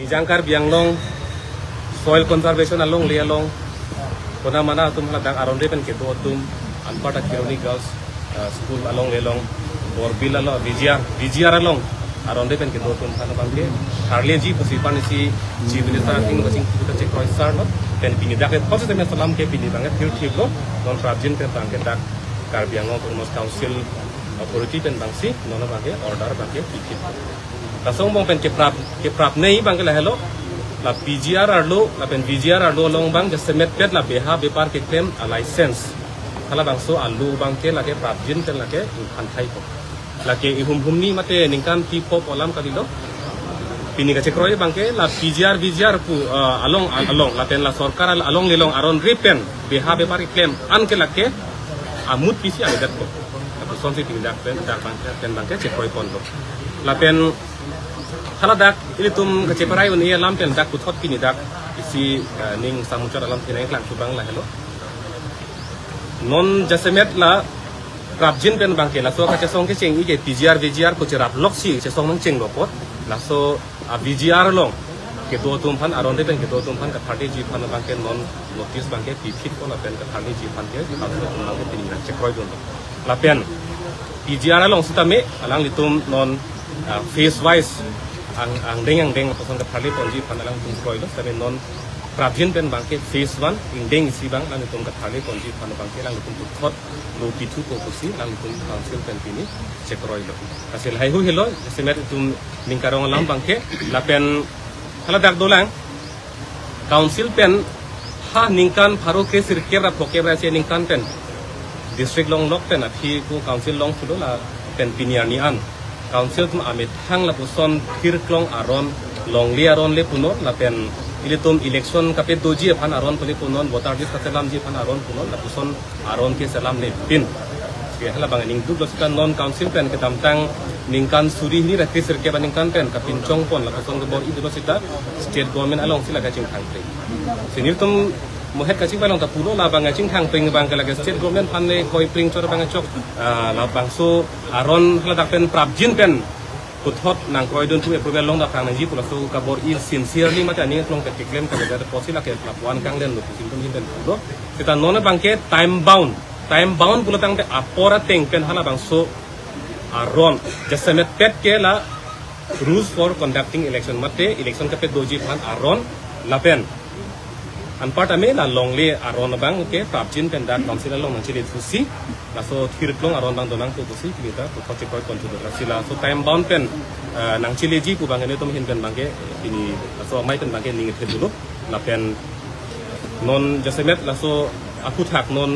Ijangkar biang long soil conservation along le along kona mana tum hala dak aronde pen ke do tum anpata kironi girls school along le long or bill along VGR along aronde pen ke do tum hala bangke harle ji pusipan si minister king ko sing kita cek roi sar no pen pini dak ko se me salam ke pini banget thik lo non prajin pen bangke dak kar biang long Purmos council authority pen bangsi non bangke order bangke pikit tasong bang pen ke prap nei bangke la hello la PGR arlo la pen VGR arlo long bang just met pet la beha bepar ke claim a license kala bang so alu bang ke la ke prapjin pen la ke an thai ko la ke hum ni mate ningkan ti pop olam kadilo pini ka chekroi bang ke la VGR pu along la pen la sarkar along lelong aron repen beha bepar ke claim an ke la ke amut pisi ale dat ko ta sonsi ti dak pen bang ke chekroi pon lo la pen hala dak ini tum keceparai uni alam pen dak puthot pini dak isi ning samuchar alam tinai klang subang la hello non jasemet la prapjin pen bangke la so ka chesong ke cheng ige PGR VGR ko cherap loksi chesong nang cheng lopot la so a VGR long ke do tum phan aron de pen ke do tum phan ka 30 ji phan bangke non notice bangke pithit ko la pen ka 30 ji phan ke ka do tum bangke pini na chekroi don la pen PGR long sitame alang litum non face wise ang deng pasang kapali ponji panalang tung kroi lo sabi non prabjin pen bangke phase 1 indeng si bang lang tung kapali ponji panabangke lang tung thot lo pitu ko kusi lang tung council pen pini chekroi lo kasil hai hu helo semet tum ningkarong lam bangke la pen hala dak dolang council pen ha ningkan pharo ke sirker ra phoke ra se ningkan pen district long lok pen athi ku council long fulo la pen piniani an council tum amit hang la puson kirklong aron long li aron le puno la pen ilitum election kape doji phan aron puli punon voter list ka selam ji phan aron punon la puson aron ke selam le pin ke hala bang ning dub losikan non council pen ke tamtang ningkan suri ni rakri sirke ban ningkan pen ka pinchong pon la puson ke bor idrosita state government along sila ka ching thang pre sinir tum mohet kacing balong ta pulo la bang ching thang pring bang ka la state government phan le koi pring chor bang chok la bang so aron hala dak pen prabjin pen puthot nang koi don tu approval long da phang ji pula so ka bor il sincerely mata ni long ka claim ka da posila ke lapuan kang len lo sim tum hin pen pulo kita non bang ke time bound pula tang te apora teng pen hala bang so aron just met pet ke la rules for conducting election mate election ka pet doji phan aron la pen anpart ame la longle aron bang ke prapjin pen dan council long nang chile thusi la so thirklong aron bang donang ko thusi kita to khoche koi control la sila so time bound pen nang chile ji ku bang ne tom hin pen bang ke ini so mai pen bang ke ning thedulu la pen non jasemet la so aku thak non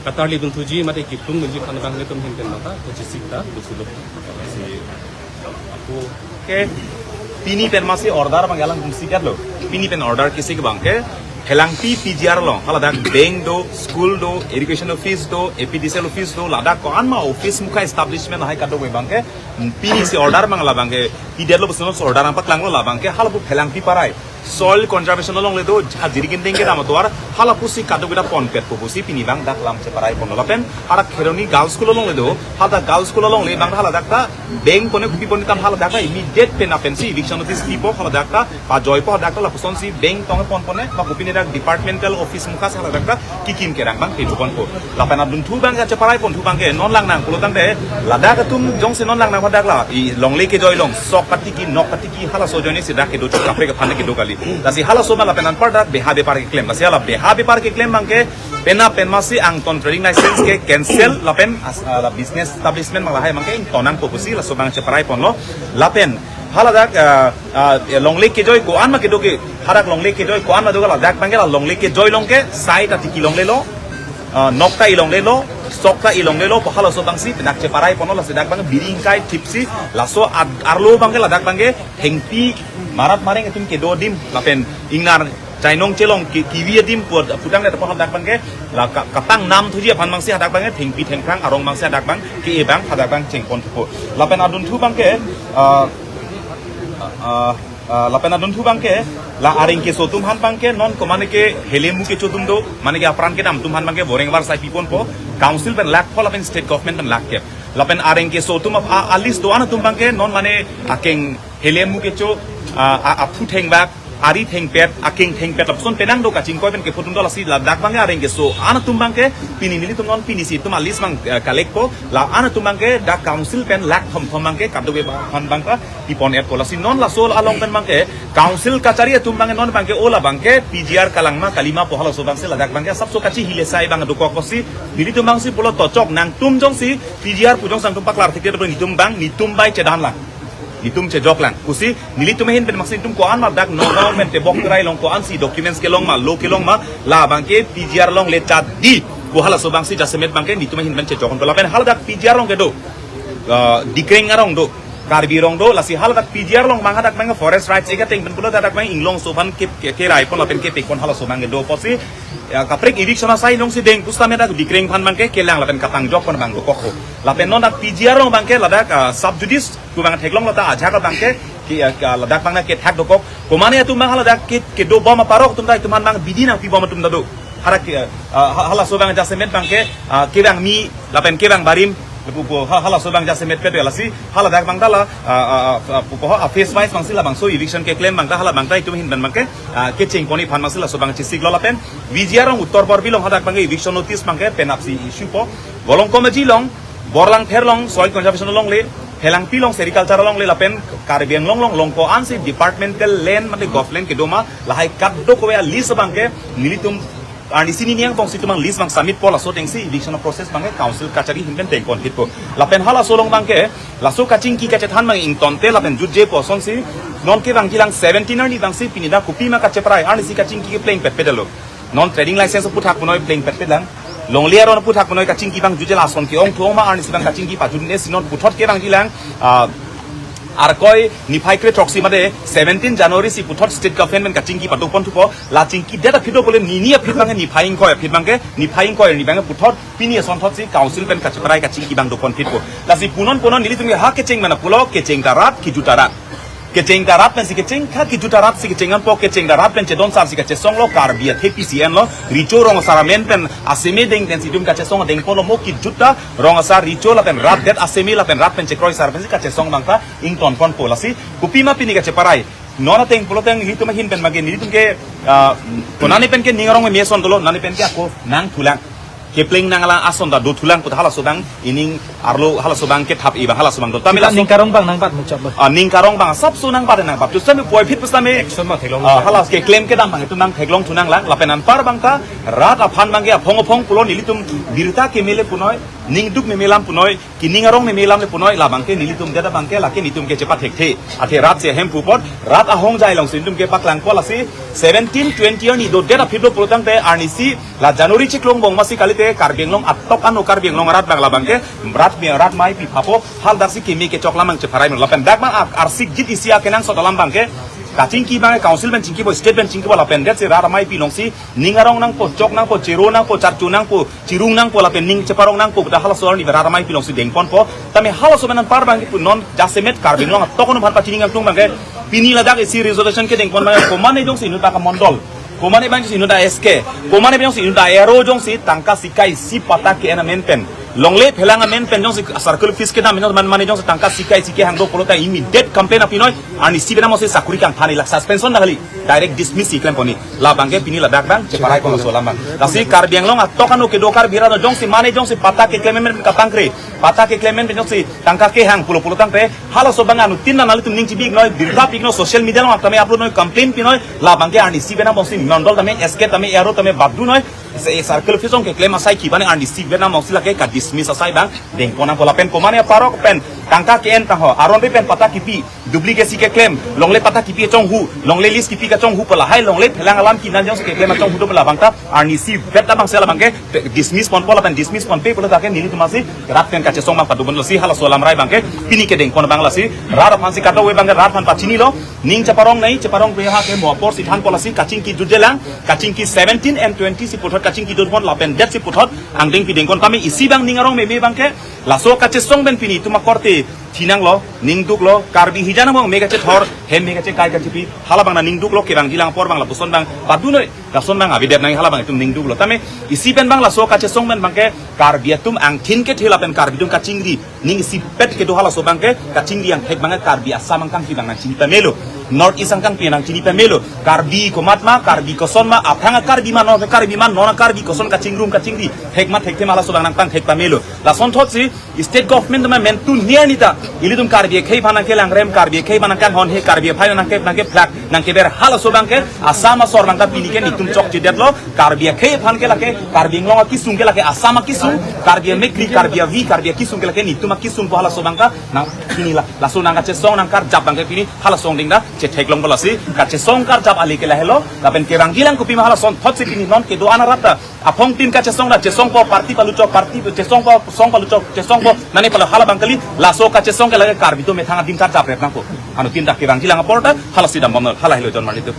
katarli bun thuji mate ki tung ji khan bang ne tom hin pen mata to chisikta busulu si aku ke pini pen masih order bang galang musikat lo pini pen order kisi ke bang ke helang PGR long hala dak bank do school do education office do APDCL office do ladak ko anma office muka establishment hai kado bang ke pini si order bang la bang ke PDR lo personal order am paklang lo la bang ke hala bu helang pi parai soil conservation long le do jirikin denge dam to ar hala pusi kado gida pon pet ko pusi pini bang dak lam che parai pon la pen ara kheroni girls school long le do hala girls school long le bang hala dak ta bank pone kupi pon tam hala dak immediate pen apensi eviction notice tipo hala dak ta pa joypo dak la puson si bank tong pon pone ba kupi dak departmental office muka hala dak ta kikim kerang bang pe pon ko la pen adun thu bang che parai pon thu bang ke non lang nang pulo tang de la dak tum jong se non lang nang dak la i long le ke joy long sok pati ki nok pati ki hala so joni se dak ke do kapre ke phane ke do kali lasi hala so mala penan pardak beha bepar ke claim lasi hala beha bepar ke claim bang ke pena pen masi ang ton trading license ke cancel la pen la business establishment mala hai bang ke tonang ko pusi la so bang che parai pon lo la pen hala dak long lake ke joy ko an ma ke do ke harak long lake ke joy ko an ma do la dak bang ke la long lake ke joy long ke sai ta tiki long le lo nokta ilong le lo sokta ilong le lo ko hala so bang si penak che parai pon la se dak bang biring kai tipsi la so arlo bang ke la dak bang ke hengpi marat maring etum ke do dim la pen ingnar chainong chelong kiwi dim put putang le ta pon dak bang ke la kapang nam thuji phan bang si hadak bang ke thengpi thengkrang arong bang si hadak bang ke e bang hadak bang cheng pon thu la pen adun thu bang ke la pen adun thu bang ke la aring ke sotum han bang ke non ko mane ke helemu ke chodum do mane ke apran ke dam tum han bang ke boreng war sai pipon po council pen lak phol pen state government pen lak ke la pen aring ke sotum alis do an tum bang ke non mane akeng helemu ke cho apu thengbak ari thengpet aking thengpet lapson penang do kaching koi ben ke photun do lasi la dak bang areng ke so ana tumbang ke pini nili tumnon pini si tum alis mang kalek ko la ana tumbang ke dak council pen lak thom thom mang ke kadwe ban bang ka ipon et ko lasi non la sol along pen mang ke council kachari tumbang non bang ke ola bang ke PGR kalangma kalima po halo so bang se la dak bang ke sab so kachi hile sai bang do ko si nili tumbang si polo to chok nang tum jong si PGR pujong sang tumpak lar thik ni tumbang ni tumbai chedan lang nitum che jok lang kusi nili tumehin ben maksin tum ko an ma dak no government te bok trai long ko an si documents ke long ma lo ke long ma la bang ke PGR long le chat di ko hala so bang si jasemet bang ke ni tumehin ben che jokon to la ben hal dak PGR long ke do dikreng arong do karbi rong do la si hal dak PGR long mang dak mang forest rights ega teng ben pulo dak mang inglong so ban ke rai pon la ben ke pe kon hala so bang do posi kaprek eviction asai long si deng pustame dak dikreng phan bang ke kelang la ben katang jok kon bang do ko la ben non dak PGR long bang ke la dak subjudice tu bang theklong la ta aja ka bang ke ki la dak bang ke thak do ko komane tu bang hala dak ke do bom parok tum dai tu man bang bidina pi bom tum da do harak hala so bang jasemet bang ke bang mi la ben ke bang barim pupo hala so bang jasemet pe la si hala dak bang dala pupo face wise bang si la bang so eviction ke claim bang da hala bang dai tu hin ban bang ke ching koni phan masila so bang chi siglo la pen VGR ong uttor bor bilong hadak bang eviction notice bang ke pen apsi issue po bolong committee long borlang therlong soil conservation long le helang pilong sericulture long le la pen karbiang long ko ansi departmental land mate government ke doma la hai kat do ko ya list bang ke nilitum ani sini niang bang situmang list bang submit pola so tengsi eviction process bang council kachari himben teng kon hit ko la pen hala solong bang ke la so kaching ki kache than bang ing tonte la pen juje po son si non ke bang kilang 17 ni bang si pinida kupi ma kache prai ani si kaching ki playing pet pedalo non trading license puthak punoi playing pet pelang long liar on puthak punoi kaching ki bang juje la son ki ong thoma ani si bang kaching ki pajun ne sinon puthot ke bang kilang আর কয় নিফাইক্রে টক্সি মাদে 17 জানুয়ারি C পুথট state government কা চিংকি পাটো পন থুপো লা Chinki data ফিটো বলে নিনিয়া ফিটবাঙ্গে নিফাইং কয় নিবাঙ্গে পুথট পিনি সনথত C council pen কাছে প্রায় কা চিংকি বাং দো পন ফিটবো লা সি পুনন নিলি তুমি হা কে চিং মানে পুলো কে চিং দারাত কি জুটারাত keceng darat pen si keceng kha ki jutarat si keceng an po keceng darat pen che don sar si kache song lo karbia TPCN lo richo rong saramen pen aseme deng pen si dum kache song deng polo mo ki juta rong sar richo la pen rat det aseme la pen rat pen che kroi sar pen si kache song bangta ing ton kon pola si kupima pini kache parai nona teng polo teng li tumahin pen mage ni tum ke konani pen ke ningarong me son dolo nani pen ke ako nang thulang kepling nangala ason da do thulang put hala sobang ining arlo hala sobang ke thap iba hala sobang do tamila ningkarong bang nang pat mucap ningkarong bang sab so nang pat nang pat tusam poi phit pustame action ma thelong hala ke claim ke dam bang tu nang theglong thunang lang lapenan par bang ta rat aphan bang ke phong pulo nilitum birta ke mele punoi ningduk me melam punoi ki ningarong me melam le punoi la bang ke nilitum deda bang ke la ke nitum ke chepa thek the athe rat se hem pupot rat a hong jai long sindum ke paklang ko la si 17 20 ni do deda phit do protang te arnisi la january chiklong bong masi kalite karbenglong atok anu karbenglong rat bang la bang ke rat mai pi phapo hal darsi ke mi ke chokla mang che pharai la pen dak bang arsik jit isia ke nang so dalam bang ke kacing ki bang council ben cingki bo state ben cingki bo la pen det se rat mai pi long si ningarong nang po chok nang po chero nang po charchu nang po cirung nang po la pen ning cheparong nang po da hala so ni rat mai pi long si deng pon po tame hala so benan par bang ki non jasemet karbenglong tokon bhan pa chining ang tung bang ke pini la dak isi reservation ke deng pon bang ko mane dong si nu ta ka mondol komane bang si nuda SK komane bang si nuda aero jong si tangka sikai si pata ke ena men pen longle phelanga men pen jong si circle fees ke dam man mane jong si tangka sikai sike hangdo polota immediate campaign apinoi ani si bena mo se sakuri kan thani la suspension na hali direct dismiss iklan poni la bangge pini la dak bang cheparai ko so lamang la si kar bianglong atokano ke dokar birano jong si mane jong si pata ke claim men ka tangkre pata ke claim men jong si tangka ke hang pulo tangpe hala so bang anu tin na nali tum ning ci big noi birda pig no social media no tame upload noi complain pinoi la bangge ani si bena mo si nondol tame SK tame aero tame baddu noi se circle fees on ke claim asai ki bane ani si bena mo si la ke ka dismiss asai bang deng pona pola pen komane parok pen tangka ke en taho aron be pen pata kipi duplicate ke claim longle pata kipi chong hu longle list kipi ka chong hu pola hai longle phelang alam ki nan jong se ke claim chong hu do pola bangta ani si beta bang sela bangke dismiss pon pola pen dismiss pon pe pola ta ke nili tumasi rat pen ka che song bang padu bon si hala solam rai bangke pini ke deng pon bang la si rar phan si ka do we bang rat phan pa chini lo ning chaparong nei chaparong pe ha ke mohapor si than pola si kaching ki jujelang kaching ki 17 and 20 si puthot kaching ki dot la pen det si puthot angding pi deng kon kami isi bang ningarong me bangke la so ka che song ben pini tuma korte tinang lo ningduk lo karbi hijana mong mega che thor hem mega che kai ka chipi hala bang na ningduk lo ke bang gilang por bang la puson bang padu noi la son bang abi det nang hala bang tum ningduk lo tame isi pen bang la so ka che song ben bang ke karbi tum ang thin ke thela pen karbi tum ka chingri ning isi pet ke do hala so bang ke ka chingri ang thek bang karbi asam ang kang ki bang na chingta melo North East angkang pinang cini pemelo karbi komatma karbi kosonma apanga karbi man nona karbi koson kacingrum kacingdi hekmat hekte mala sobang nang tang hek pamelo la son thotsi state government ma mentun niar nita ilidum karbi khei bhanang ke langrem karbi khei bhanang kan hon he karbi phai nang ke flak nang ke ber hala sobang ke asama sor langka pini ke nitum chok jedetlo karbi khei phan ke lake karbi nglonga kisung ke lake asama kisung karbi mekri karbi vi karbi kisung ke lake nituma kisung ko hala sobang ka nang kini la so nang ka che song nang kar jap bang ke pini hala song ding da che theklong bolasi ka che song kar jap ali ke la helo kapen ke rangilang ko pima hala son thotsi pini non ke do ana rata apong tin ka che song po parti palu chok parti che song palu chok che song po nani pala hala bang kali la so ka che song ke lage karbi to me thanga din kar jap ret nang ko anu tin da ke rangilang aporta hala sidam bam hala helo jon mali to